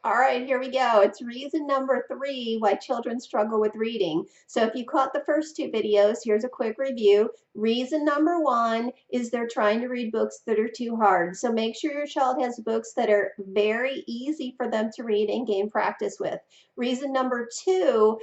All right, here we go. It's reason number 3 why children struggle with reading. So if you caught the first 2 videos, here's a quick review. Reason number 1 is they're trying to read books that are too hard. So make sure your child has books that are very easy for them to read and gain practice with. Reason number 2,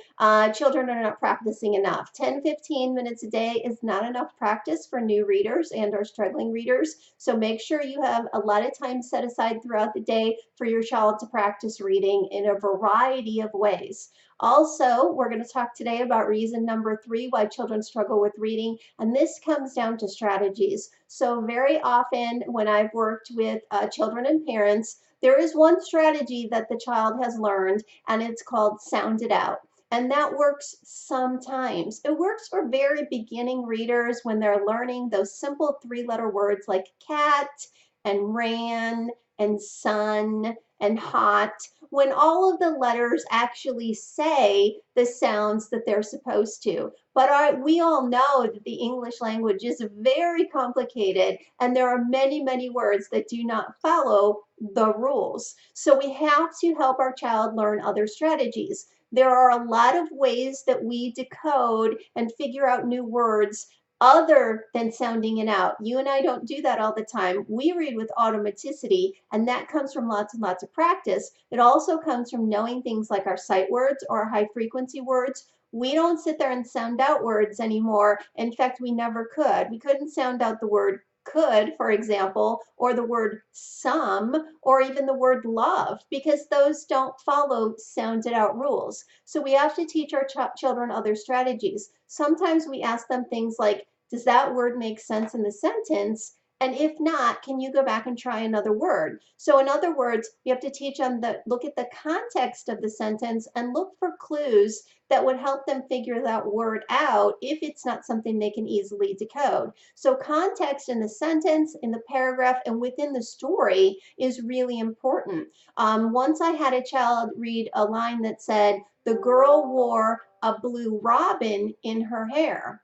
children are not practicing enough. 10-15 minutes a day is not enough practice for new readers and or struggling readers. So make sure you have a lot of time set aside throughout the day for your child to practice reading in a variety of ways. Also, we're going to talk today about reason number 3 why children struggle with reading, and this comes down to strategies. So very often when I've worked with children and parents, there is one strategy that the child has learned, and it's called sound it out. And that works sometimes. It works for very beginning readers when they're learning those simple 3-letter words like cat and ran and sun and hot, when all of the letters actually say the sounds that they're supposed to. But we all know that the English language is very complicated and there are many, many words that do not follow the rules. So we have to help our child learn other strategies. There are a lot of ways that we decode and figure out new words other than sounding it out. You and I don't do that all the time. We read with automaticity, and that comes from lots and lots of practice. It also comes from knowing things like our sight words or high frequency words. We don't sit there and sound out words anymore. In fact, we never could. We couldn't sound out the word could, for example, or the word some, or even the word love, because those don't follow sounded out rules. So we have to teach our children other strategies. Sometimes we ask them things like, does that word make sense in the sentence? And if not, can you go back and try another word? So in other words, you have to teach them to look at the context of the sentence and look for clues that would help them figure that word out if it's not something they can easily decode. So context in the sentence, in the paragraph, and within the story is really important. Once I had a child read a line that said, the girl wore a blue robin in her hair.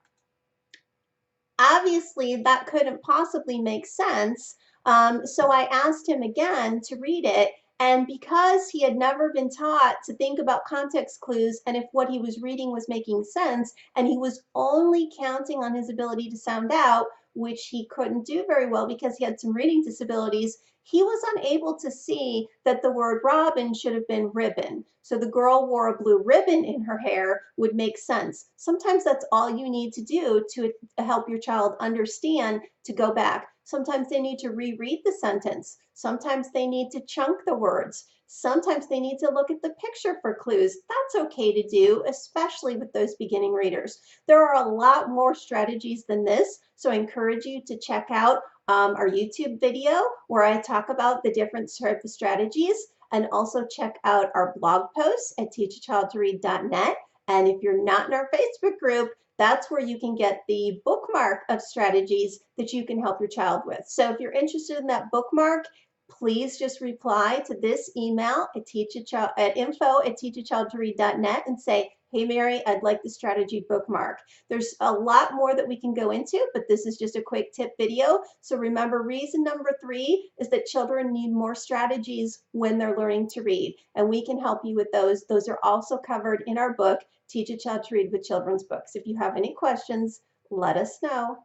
Obviously, that couldn't possibly make sense. So I asked him again to read it. And because he had never been taught to think about context clues and if what he was reading was making sense, and he was only counting on his ability to sound out, which he couldn't do very well because he had some reading disabilities, he was unable to see that the word robin should have been ribbon. So the girl wore a blue ribbon in her hair would make sense. Sometimes that's all you need to do to help your child understand to go back. Sometimes they need to reread the sentence. Sometimes they need to chunk the words. Sometimes they need to look at the picture for clues. That's okay to do, especially with those beginning readers. There are a lot more strategies than this, so I encourage you to check out our YouTube video where I talk about the different types of strategies, and also check out our blog posts at teachachildtoread.net. And if you're not in our Facebook group, that's where you can get the bookmark of strategies that you can help your child with. So if you're interested in that bookmark, please just reply to this email at info@teachachildtoread.net and say, hey, Mary, I'd like the strategy bookmark. There's a lot more that we can go into, but this is just a quick tip video. So remember, reason number 3 is that children need more strategies when they're learning to read, and we can help you with those. Those are also covered in our book, Teach a Child to Read with Children's Books. If you have any questions, let us know.